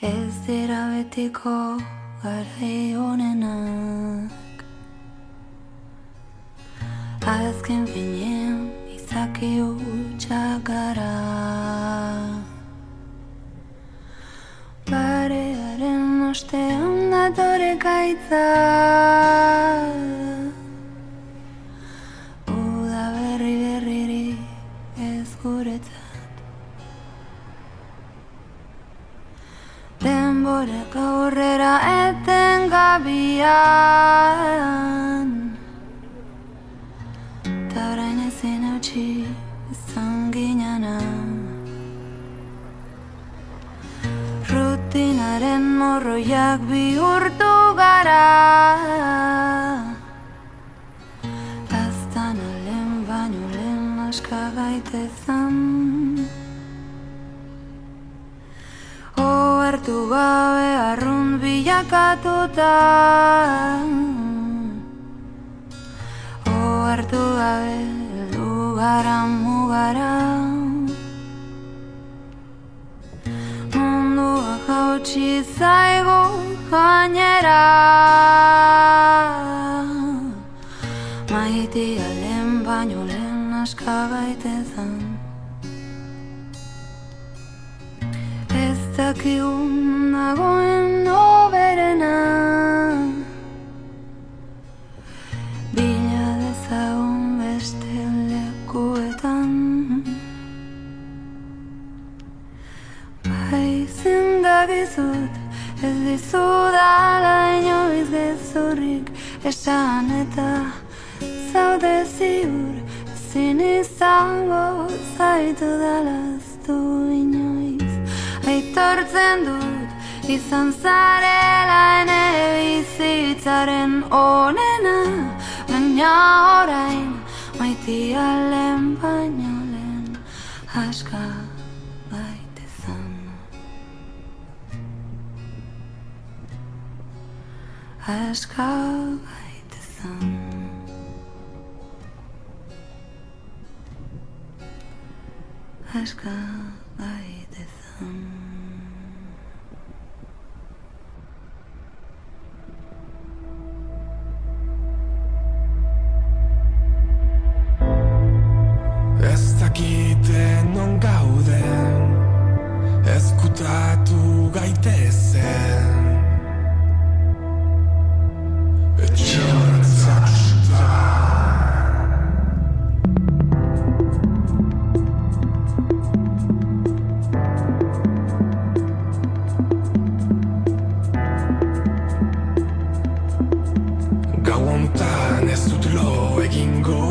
Ez dira betiko garai honenak. Azken finean izaki hutsak gara. Barearen ostean datore gaitza. Uda berriri ez guretzat. Denborak aurrera eten gabian. Ta orain ezin eutsi izan ginana. Rutinaren morroiak bihurtu gara. Aztana lehen baino lehen aska gaitezan. Ohartu gabe arrunt bilakatuta. Ohartu gabe heldu gara mugara. Munduak hautsi zaigu gainera. Maitea lehen baino lehen aska gaitezan. Ez dakigun nagoen hoberena. Bila dezagun beste lekuetan. Bai zindagizut ez dizudala inoiz gezurrik esan eta zaude ziur ezin izango zaitu dalaztu inoiz. Aitortzen dut izan zarela ene bizitzaren onena, baina orain maitea lehen baino lehen aska gaitezan. Aska gaitezan. Aska gaitezan. Ez dakite non gauden, ezkutatu gaitezen. Etxeontzak gau hontan ez dut lo egingo.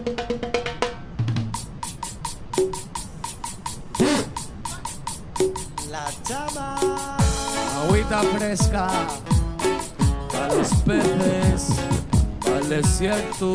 La chama. Agüita fresca para los peces, para el desierto.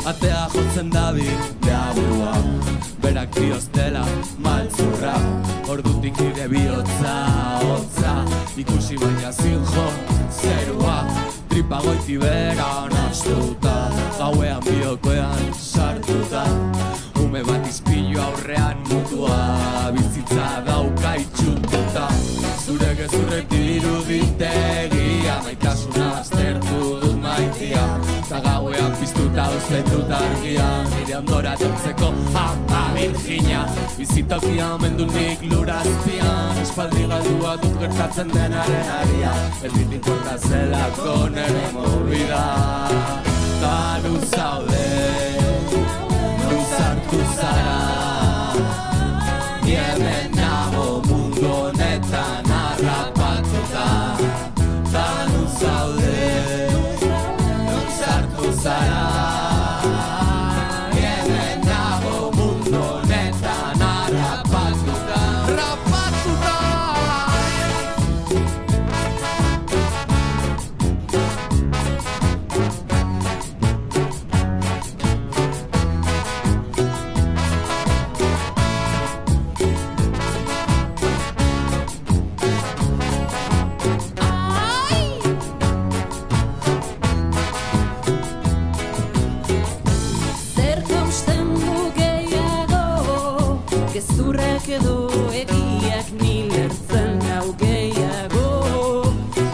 Atea jotzen dabil, deaburua, berak dioztela, maltzurra. Ordutik nire bihotza, hotza, ikusi baina zinjo, zerua. Tripa goiti bera nastuta, gauean biokoean sartuta. Ume bat izpilu aurrean mutua, bizitza dauka itxututa. Zure gezurrek diruditegia, maitasuna aztertu dut maitia. Ta gauean piztuta uzten dut argia, nire ondora etortzeko ama virgina. Bizitokia omen du nik lurazpian, espaldi galdua dut gertatzen denaren aria. Ez dit importa zelako nere movida. Ta luzaude, luzartu zara. Ni hemen nago mundu honetan harrapatuta. Ta luzaude, zara, hemen nago mundu honetan harrapatuta, rapatuta. Gezurrak edo egiak nilertzen nau gehiago.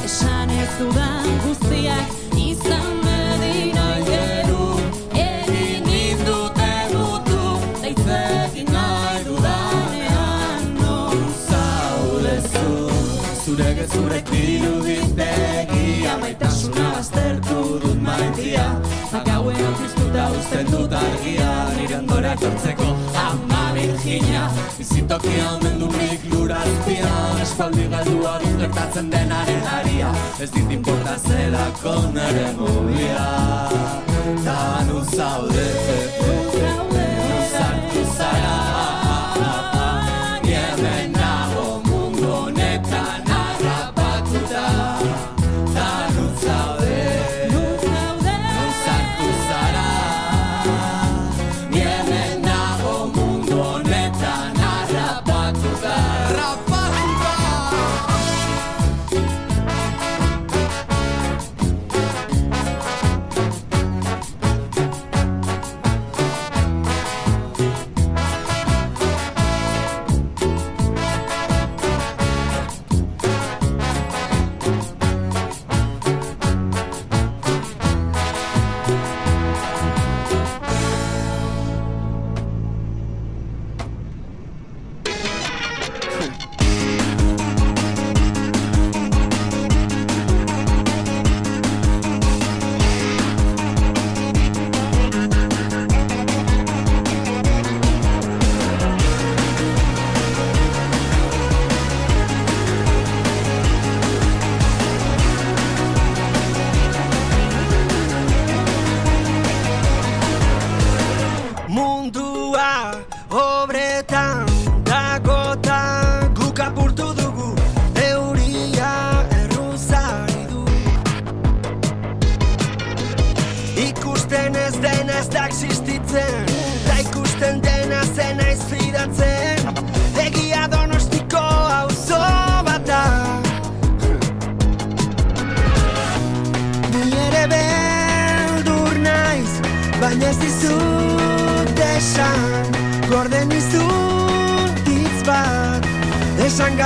Esan ez dudan guztiak izan medina geru. Egin nindute mutu, daitzekin nahi dudanean. Non zaudezu, zure gezurrek diruditegia, maitasuna baztertu dut maitia. Gauean piztuta uzten dut argia, nire ondora etortzeko ama virgina. Bizitokia omen du nik lurazpian, espaldi galdua dut gertatzen denaren aria. Ez dit importa zelako nere movia. Ta nu zaude, nu zartu zara. Ni hemen nago mundu honetan harrapatuta. Ta nu zaude,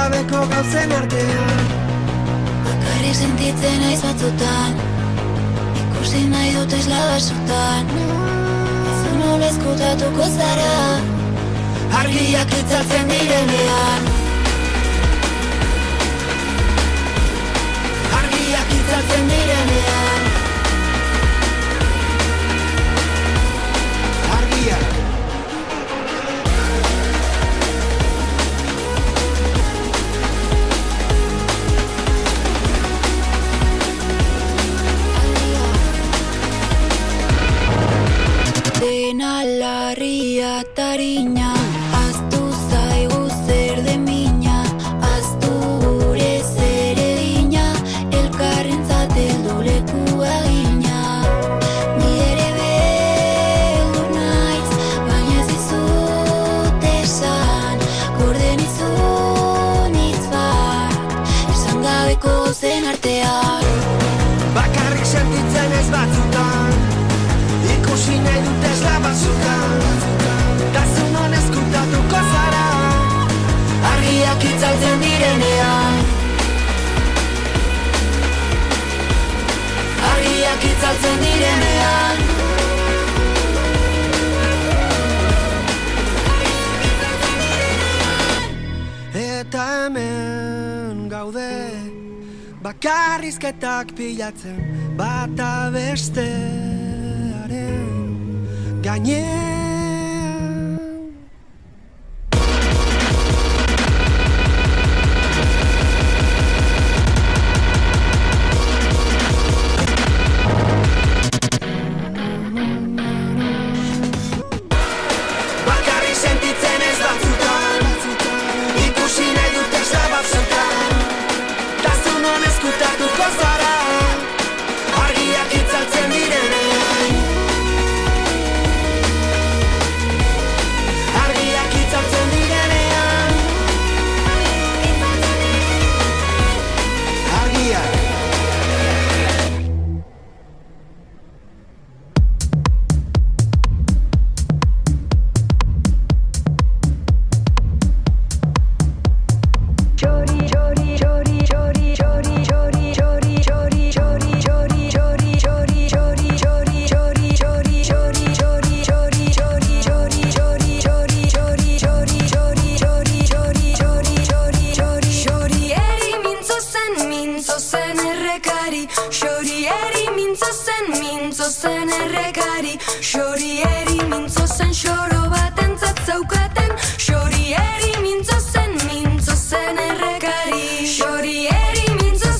gabeko gauzen artean. Bakarrik sentitzen naiz batzutan, ikusi nahi dut eslabasutan. Zu nola ezkutatuko zara, argiak itzaltzen direnean. Argiak itzaltzen direnean. Argiak. Dena larria tarina, aztu zaigu zer de mina, aztu gure zer egina, elkarrentzat heldu lekua gina. Ni ere beldur naiz, baina ez dizut esan, gorde nizun hitz bat, esan gabeko zen artean. Bakarrik sentitzen ez batzutan, ikusi nahi dut eslabasutan. Ta zu non ezkutatuko zara, Argiak itzaltzen direnean. Argiak itzaltzen direnean. eta hemen gaude, bakarrizketak pilatzen, bata bestearen gainean. Bakarrik sentitzen ez batzutan, ikusi nahi dut eslabasutan. Ta zu non ezkutatuko zara, argiak itzaltzen direnean. Argiak itzaltzen direnean. Argiak. Xorieri mintzo zen errekari, xorieri mintzo zen errekari, xorieri mintzo zen xoro batentzat zaukaten, xorieri mintzo zen errekari, xorieri mintzo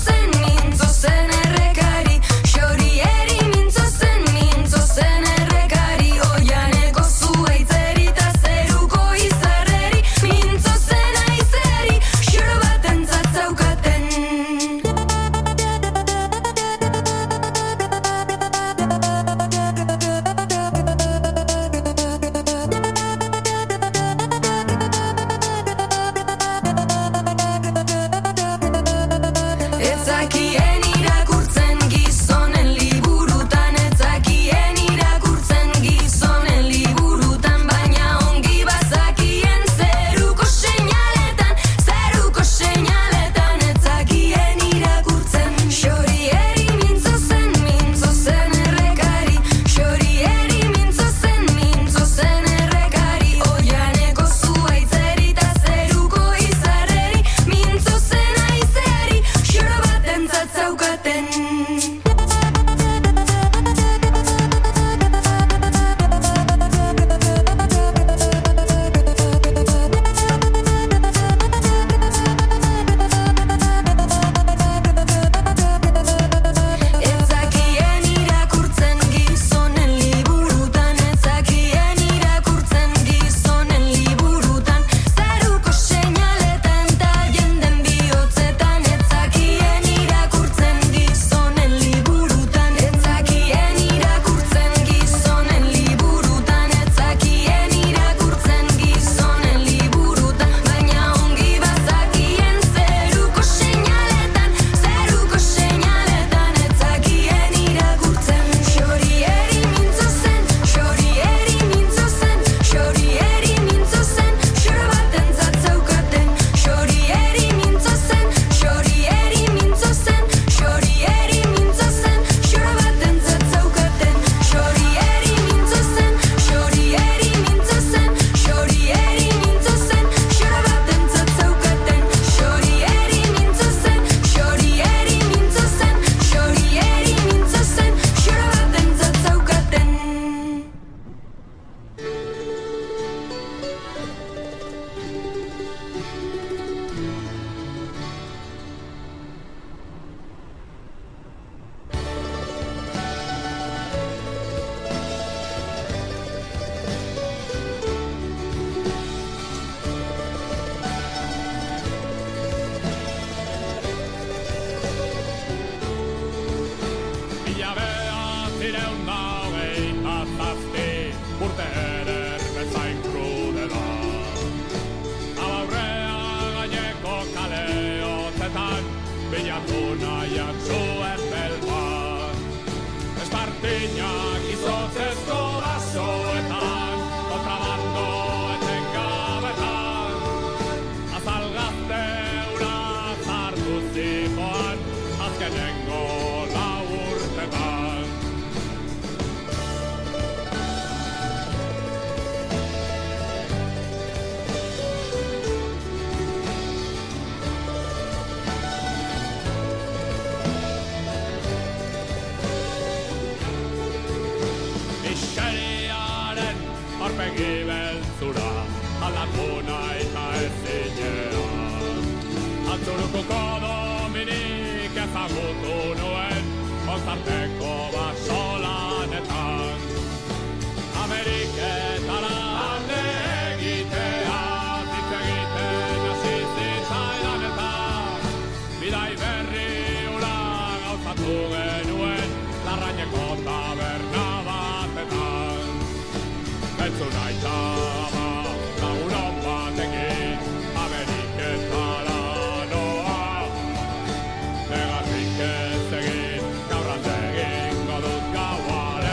zen errekari, xorieri mintzo zen errekari, oianeko zuaitzeri ta zeruko izarreri, mintzo zen aizeri, xoro batentzat zaukaten. Etzakien irakurtzen gizonen liburutan, etzakien irakurtzen gizonen liburutan, baina ongi bazakien zeruko seinaletan, etzakien irakurtzen. Xorieri mintzo zen errekari, xorieri mintzo zen errekari, oianeko zuaitzeri ta zeruko izarreri, mintzo zen aizeri, xoro batentzat azkenengo lau urtetan. Miseriaren aurpegi beltzura aldatu nahi eta ezinean. Antzuruko Dominik ezagutu nuen kontzarteko basolanetan. Ameriketara alde egitea hitz egiten hasi zitzaidan eta bidai berri hura gauzatu genuen Larrañeko taberna batetan. Entzun aita lagunon batekin Ameriketara noa. Egatik ez egin gaur alde egingo dut gauaren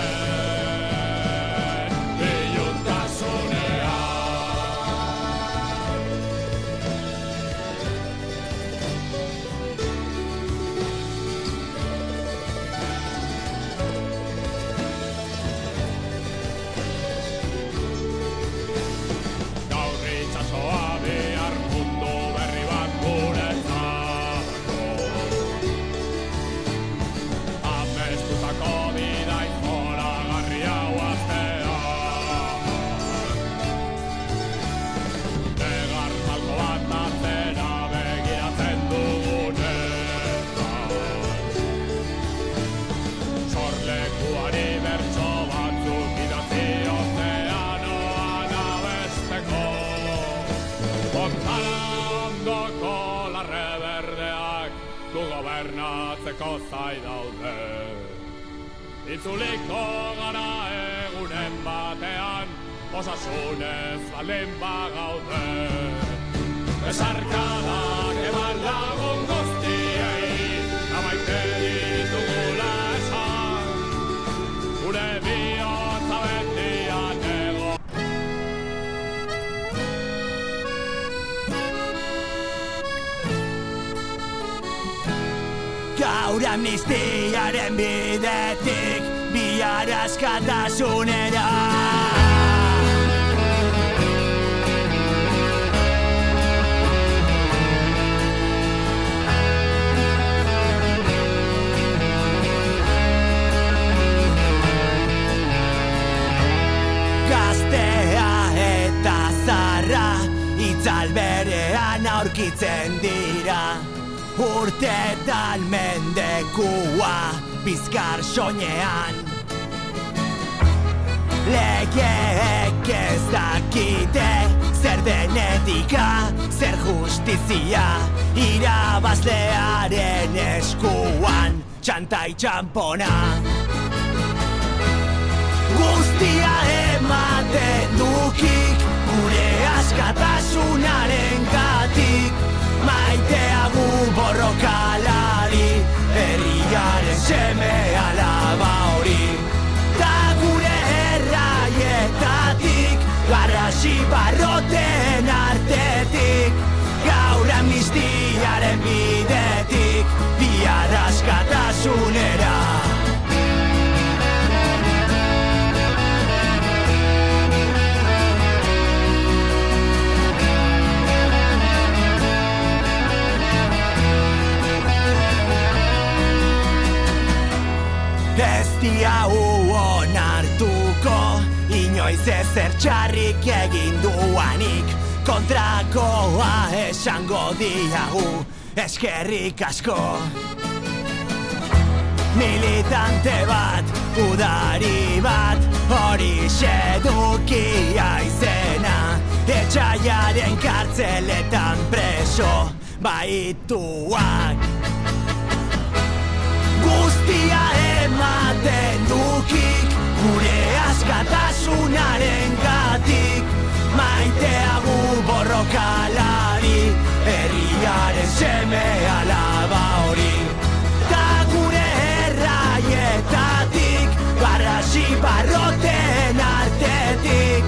iluntasunea. Gaur itxasoa bihar mundu berri bat guretzako. Amestutako bidai zoragarri hau astean. Negar malko bat atzera begiratzen dugunetan. Sorlekuari bertso batzuk idatzi ozeanoan abesteko. Fontana ondoko larre berdeak gu gobernatzeko zai daude. Itzuliko gara egunen batean, osasunez baldin bagaude. Besarkadak eman lagun guztiei, amaite ditugula esan. Gure bihotza betian ego. Gaur amnistiaren bidetik bihar askatasunera. Gaztea eta zarra itzal berean aurkitzen dira. Urtetan mendekua bizkar soinean. Legeek ez dakite zer den etika, zer justizia. Irabazlearen eskuan txantai txampona. Guztia ematen dukik gure askatasunaren gatik. Maiteagu borrokalari, herriaren seme alaba hori. Ta gure erraietatik, garrasi barroten artetik. Gaur amnistiaren bidetik, bihar askatasunera. Ez diau onartuko, inoiz ezer txarrik egin duanik. Kontrakoa esango diagu, eskerrik asko. Militante bat, udari bat, horixe dukia izena. Etxaiaren kartzeletan preso baituak. Guztia ematen dukik gure askatasunaren gatik. Maiteagu borrokalari, herriaren seme alaba hori. Ta gure erraietatik, garrasi barroten artetik.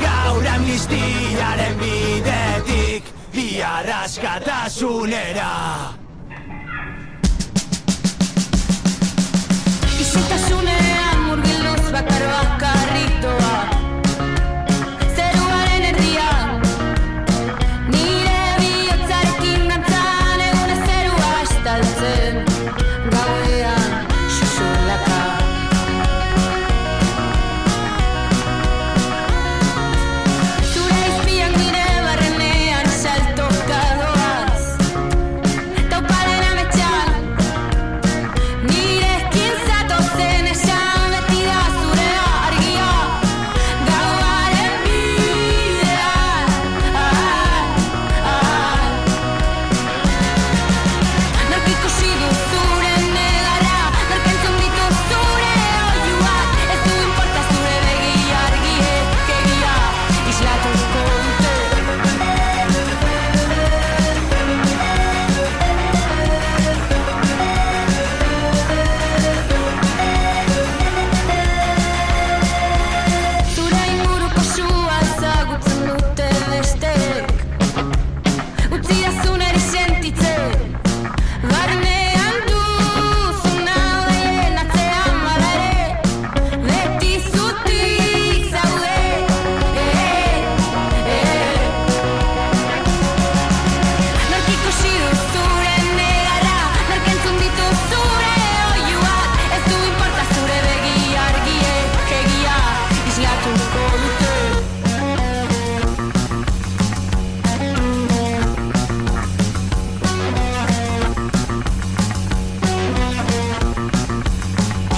Gaur amnistiaren bidetik, bihar askatasunera. Isiltasunean murgilduz bakar bakarritoa zeruaren erdian nire bihotzarekin dantzan egunez zerua estaltzen gauean xuxurlaka zure izpian nire barrenean saltoka doaz tauparen ametxan nirekin zatozen esan beti da zurea argia gauaren bidean nork ikusi du zure negarra nork entzun ditu zure oihuak ez du inporta zure begi argiek egia islatuko dute zure inguruko sua ezagutzen dute besteek utzi dazu niri sentitzen barnean duzuna lehen atzean bada ere beti zutik zaude nork ikusi du zure negarra nork entzun ditu zure oihuak ez du inporta zure begi argiek egia islatuko dute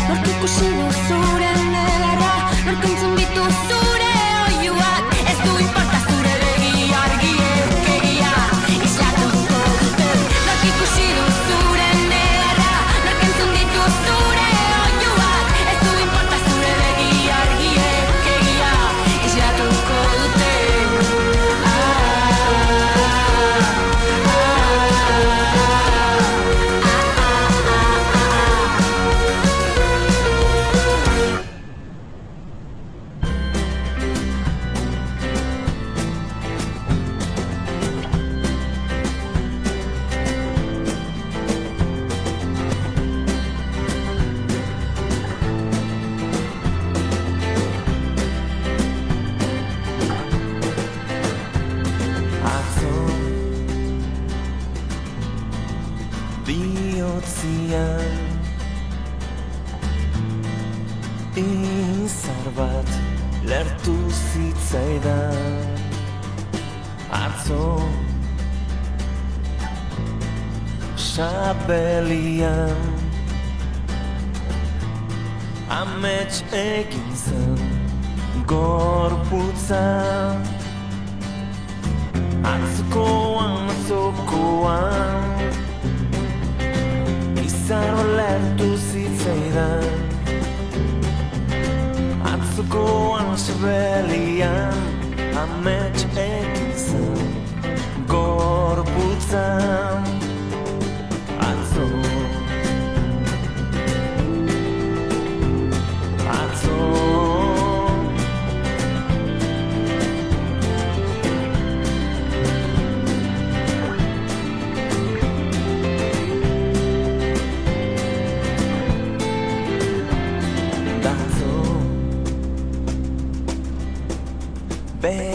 nork ikusi du zure negarra nork entzun ditu zure oihuak ez du inporta zure begi argiek egia islatuko dute nork ikusi du zure negarra nork entzun ditu zure oihuak ez du inporta zure begi argiek egia islatuko dute Atzo bihotzian izar bat lertu zitzaidan atzo sabelian amets egin zen gorputza atzokoan izar lertu zitzaidan atzokoan sabelian amets egin zen gorputza atzo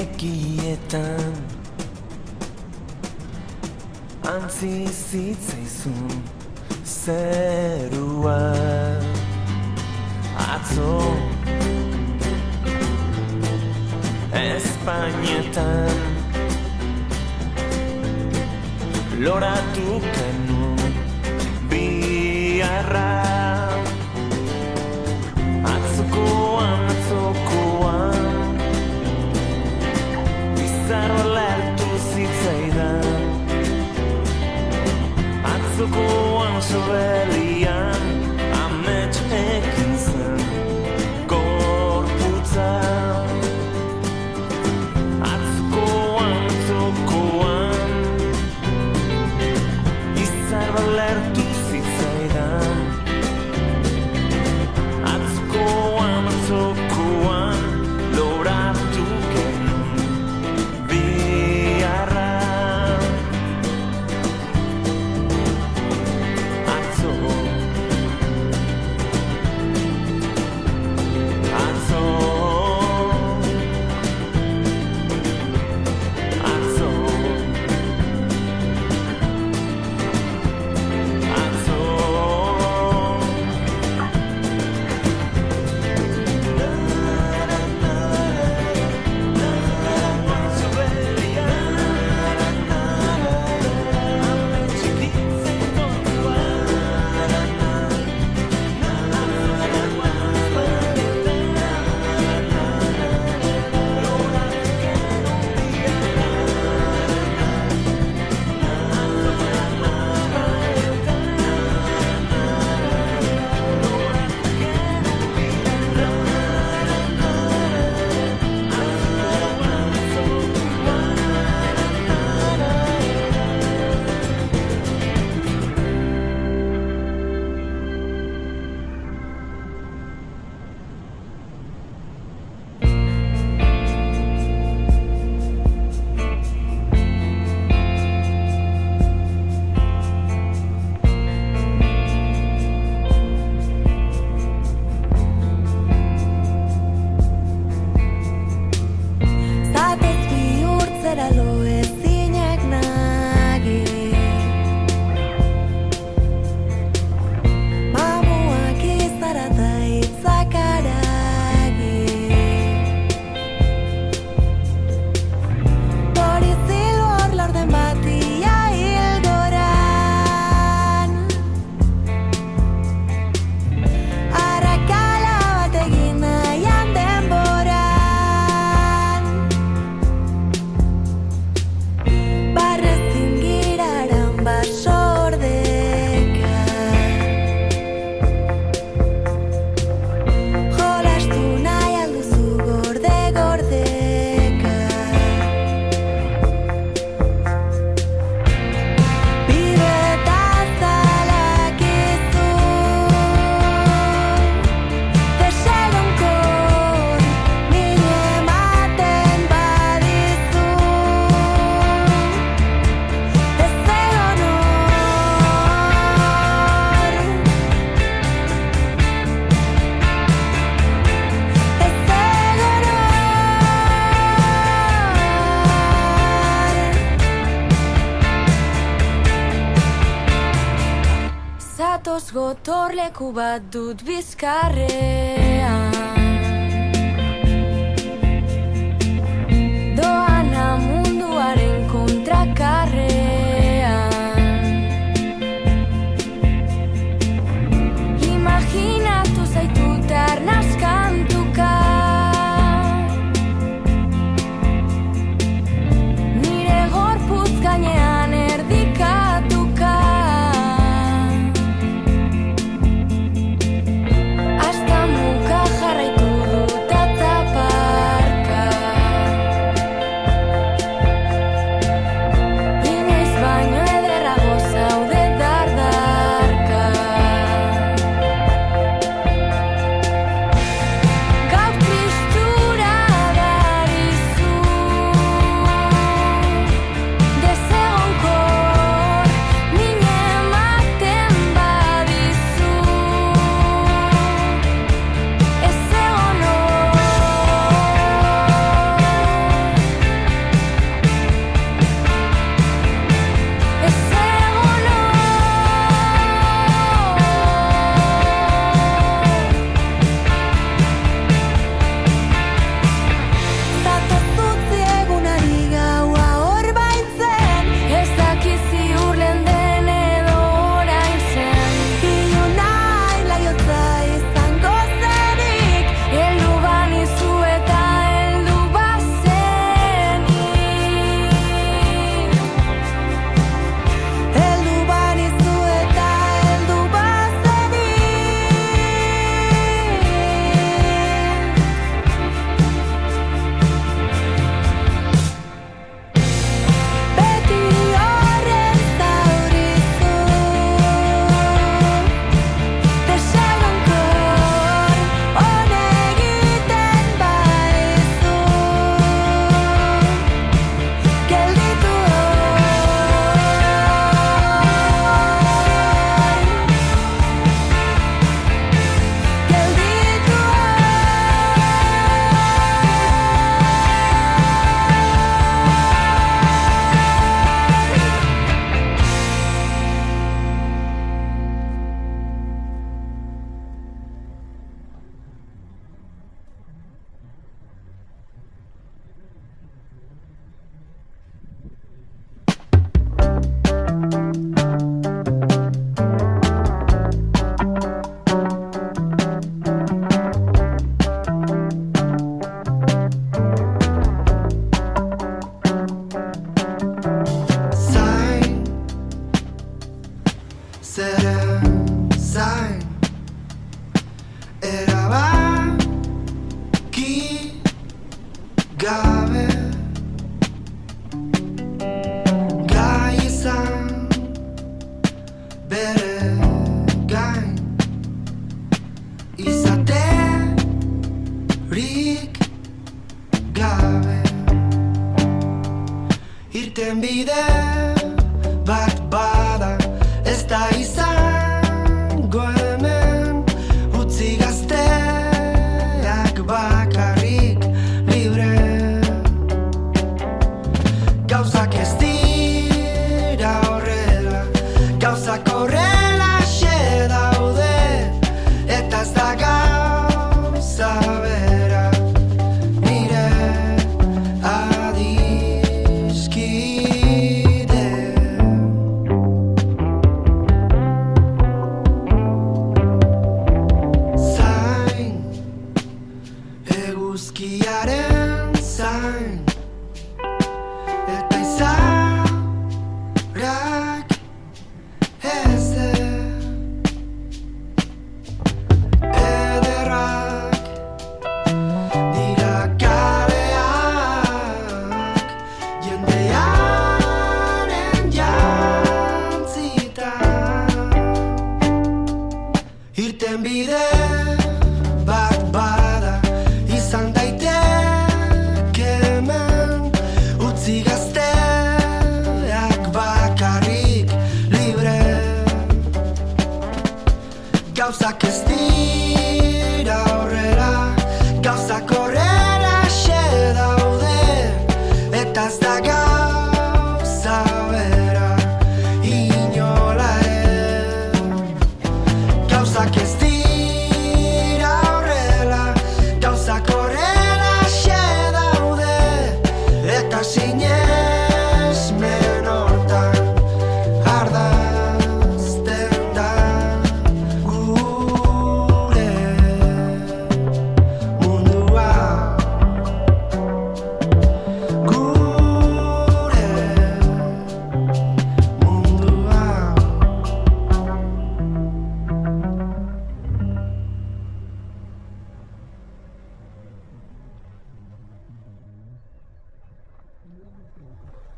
begietan antzi zitzaizun zerua atzo Espainetan loratu genuen biharra atzokoan bizarro lertu zitzaidan atzokoan sobelian amets ekin zen gorputza atzokoan bizarro lertu zitzaidan atzokoan loratu genuen biharra Gatoz gotorleku bat dut bizkarrean, doana munduaren kontrakarrean. Imaginatu zaitut arnaskantuka, nire gorputz gainean erdikatuka. Hasta muka jarraitu dut atzaparka, inoiz baino ederrago zaude dardarka. Gaur tristura darizu, desegonkor min ematen badizu. Ez egon hor, ez egon hor. Zatoz utzi egunari gaua hor baitzen, ez dakit ziur lehen den edo orain zen. Iluna hilaiotza izango zenik, heldu banizu eta heldu bazenik. Heldu banizu eta heldu bazenik. Beti horren zaurizu, desegonkor on egiten badizu. Gelditu zain, zeren zain, erabaki gabe, gai izan bere gain, izaterik gabe. Irten bide bat bada, ez da izango hemen, utzi gazteak bakarrik libre. Gauzak ez dira horrela, gauzak horrelaxe daude, eta ez da gauza bera nire adiskide. Zain, eguzkiaren zain, eta izarrak ez ederrak dira kaleak, jendearen jantzitan. Irten bide bat bada, izan daiteke hemen, utzi gazteak bakarrik libre. Gauzak ez dira horrela, gauzak horrelaxe daude, eta ez da gauza bera inola ere.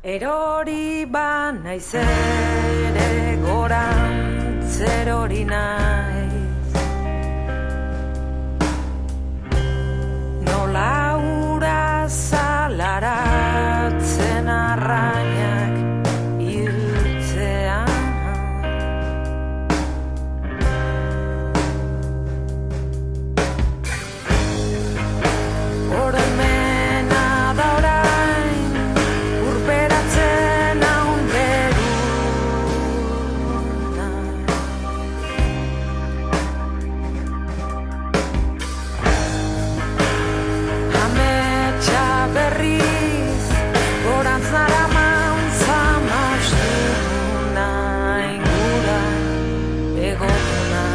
Erori ba naiz ere gorantz erori naiz, nola ura zalaratzen arrainak hiltzean. Ormena da orain urperatzen haun beruna. Ametsa berriz gorantz naraman zamastuna ingura egotuna.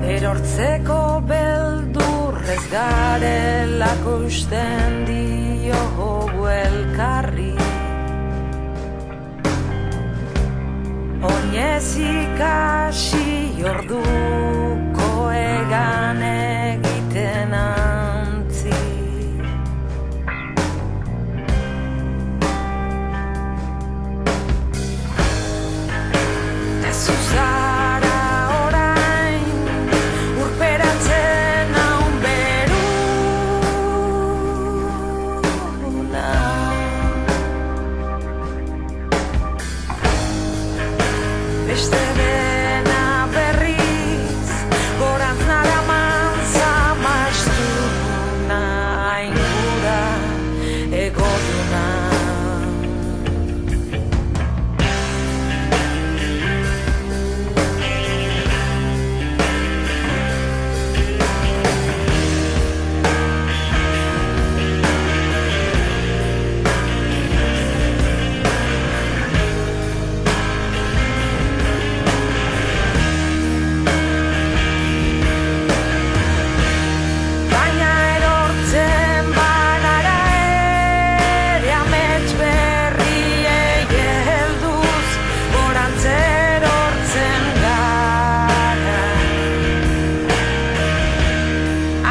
Erortzeko beldurrez garelako usten diogu elkarri, oinez ikasi orduko egan egiten antzi. Tezu zara orain urperatzen haun beruna. Beste dena berriz gorantz naraman zamastuna ingura egoduna. Baina erortzen banara ere amets berriei helduz gorantz erortzen gara.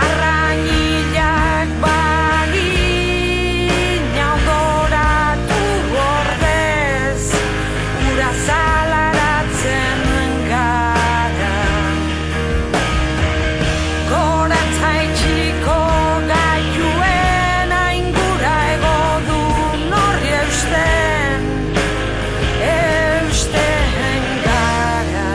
Arrainilak bagina ondoratu ordez ura zalaratzen gara. Gorantz jaitsiko gailuen aingura egodun horri eusten gara.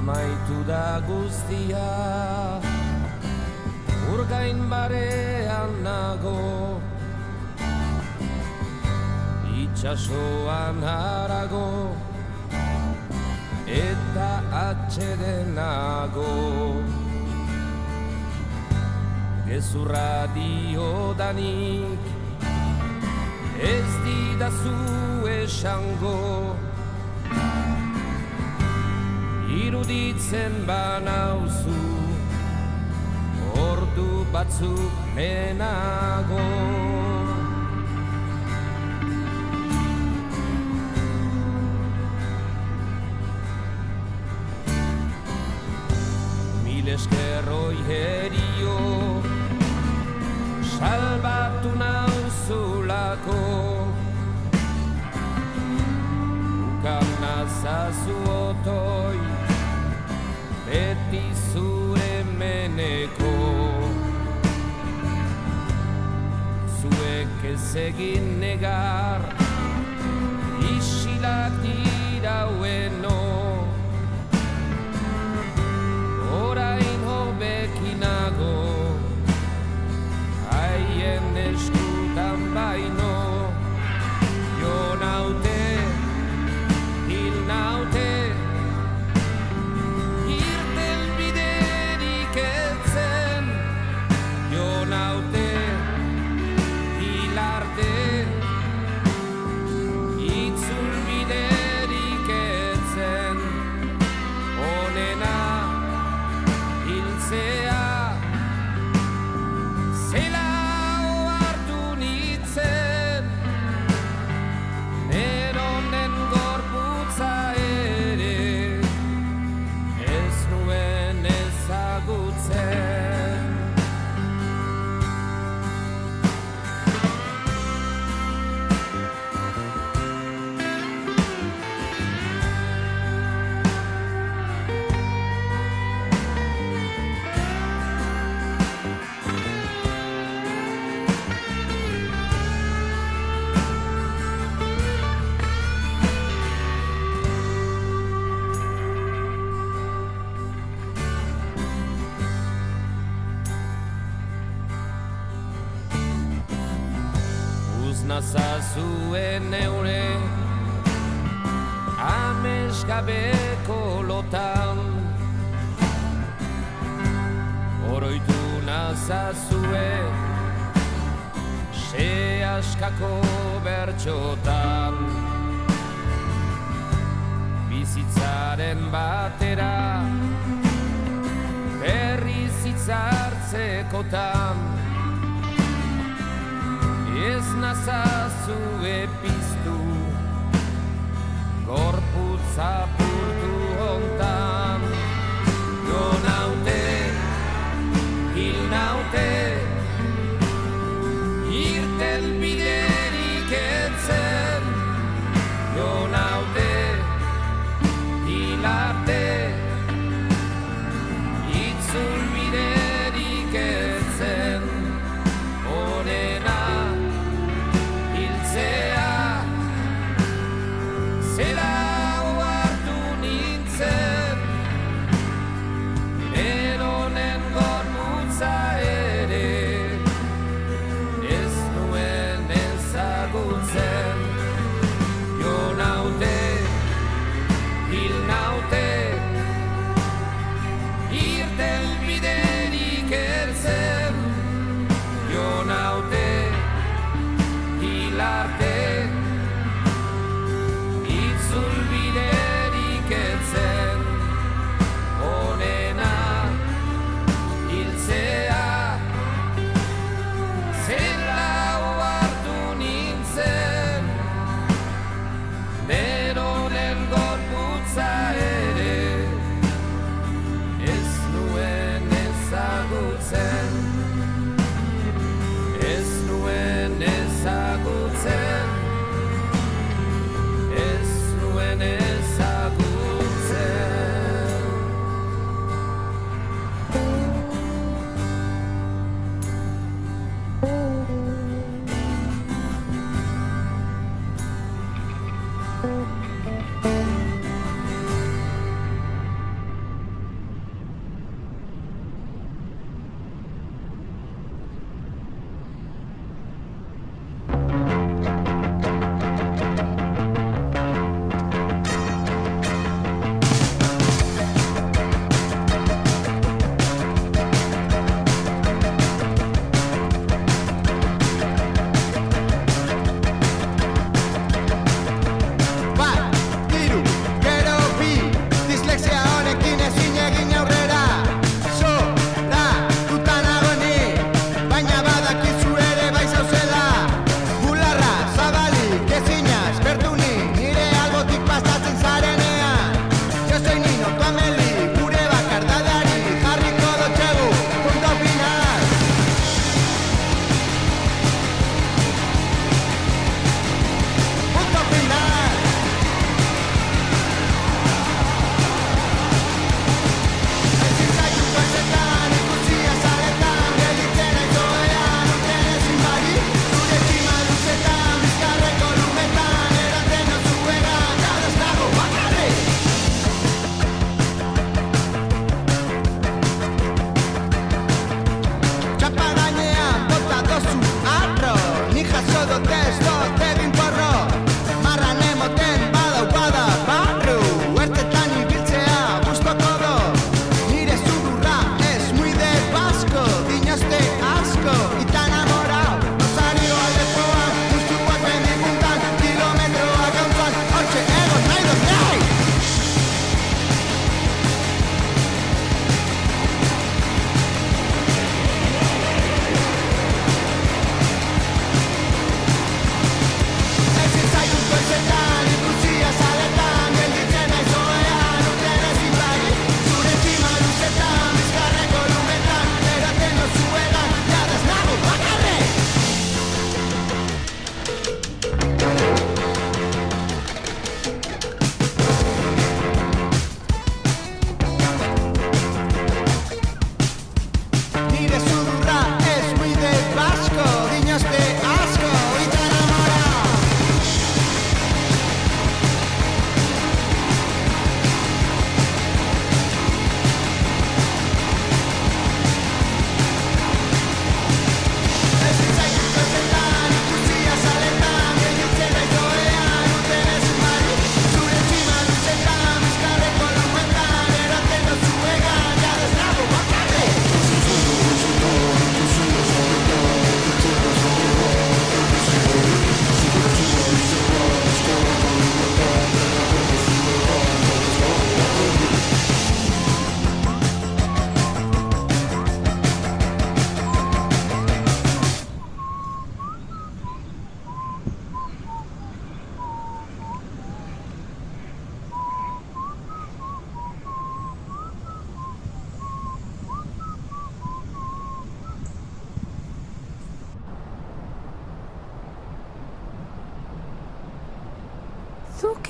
Amaitu da guztia, urgain barean nago, itxasoan harago, eta atsedenago. Gezurra diodanik, ez didazu esango, iruditzen banauzu, ordu batzuk lehenago. Mil esker herio, salbatu nauzulako, ukan nazazu otoi, beti zure meneko. Zuek ez egin negar, isilak diraueno, orain hobekinago, haien eskutan baino. nazazuen neure amesgabeko lotan oroitu nazazue se askako bertxotan bizitzaren batera berriz hitzartzekotan ez nazazue piztu gorputz apurtu hontan jo naute, hil naute irten biderik etzen jo naute, hilarte itzul biderik etzen onena hiltzea zera oartu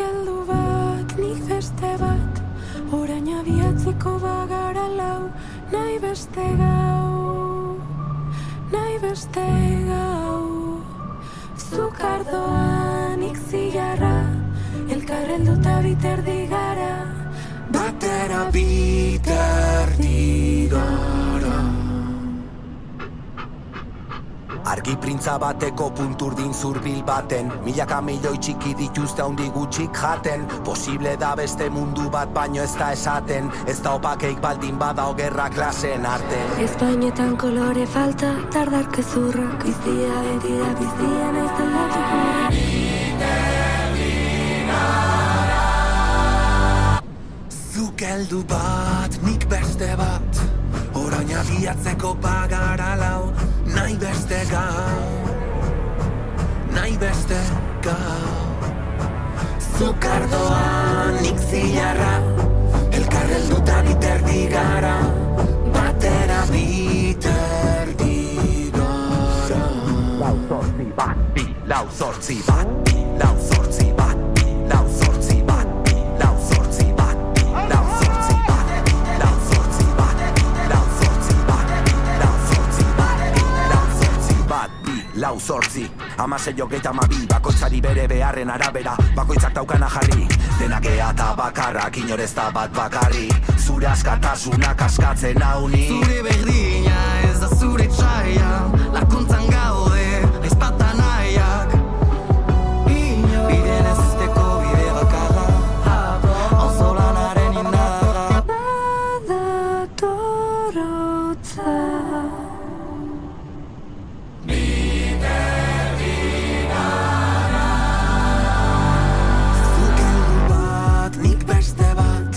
heldu bat, nik beste bat, orain abiatzeko bagara lau, nahi beste gau, nahi beste gau. Zuk ardoa, nik zilarra, elkar helduta biterdi gara, batera biterdi gara. Argi printza bateko punturdin zurbil baten, milaka milioi txiki dituzte handi gutxik jaten. Posible da beste mundu bat baino ez da esaten, ez da opakeik baldin bada ogerra klasen arten. Espainetan kolore falta, dardarke zurrak, bizia beti da bizia naiz aldatuko. Zuk heldu bat, nik beste bat, orain abiatzeko bagara lau, nahi beste gau, nahi beste gau. Zuk ardoa, nik zilarra, elkar helduta biterdi gara, batera biterdi gara. Lau zortzi bat bi, lau zortzi bat bi, lau zortzi bat bi, lau zortzi bat bi, lau zortzi bat bi, lau zortzi bat bi, lau zortzi bat bi, lau zortzi bat bi, lau zortzi bat bi, lau zortzi bat bi, lau zortzi. Hamasei hogeita hamabi, bakoitzari bere beharren arabera, bakoitzak daukana jarri. Denak ea eta bakarrak, inor ez da bat bakarrik. Zure askatasunak askatzen hauni. Zure berdina ez da zure txaia, lakuntzan gaude, aizpata nahiak. Bideen ez usteko bide bakarra, auzolanaren indarra. Badatorotza. Zuk heldu bat, nik beste bat,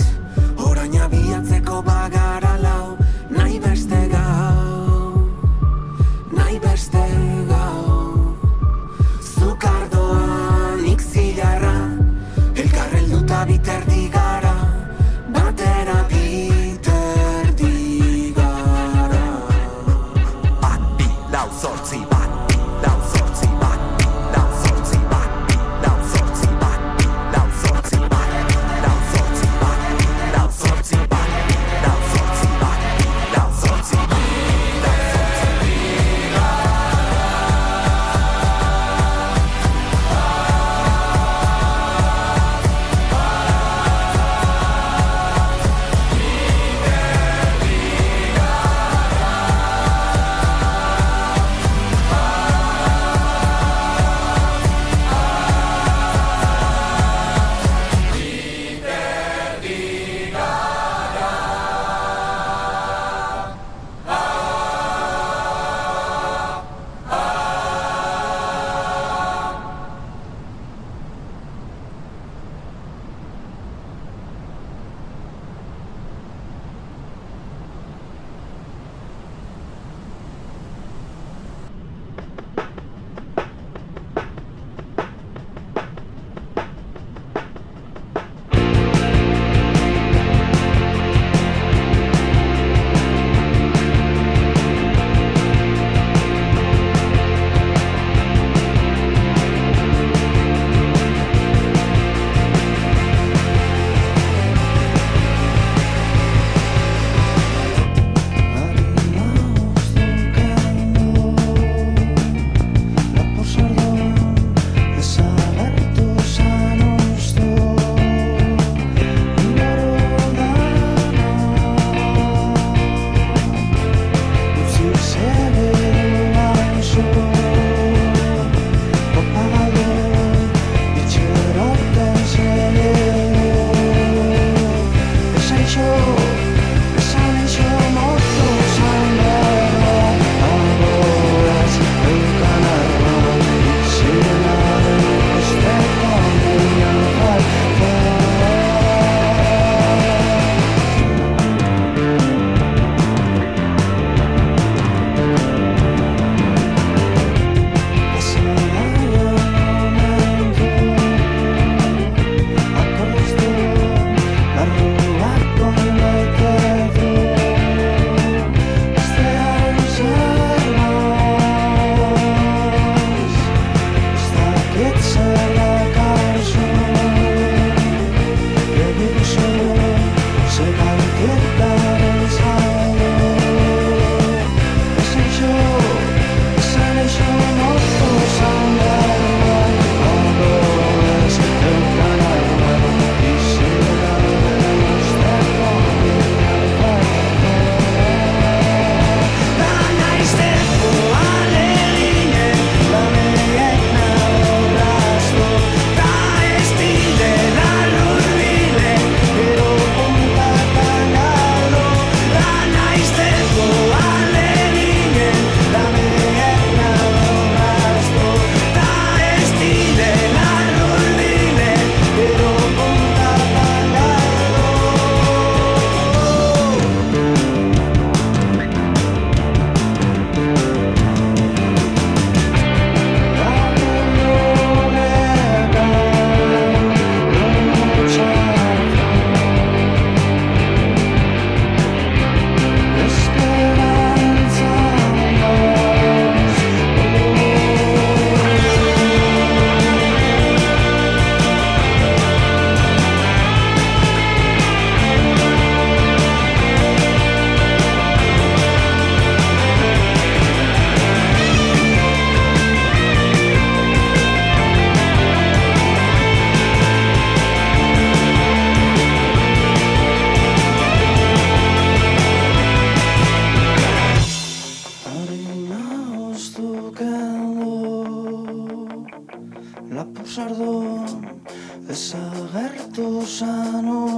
orain abiatzeko bagara lau, nahi beste gau, nahi beste gau.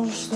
bost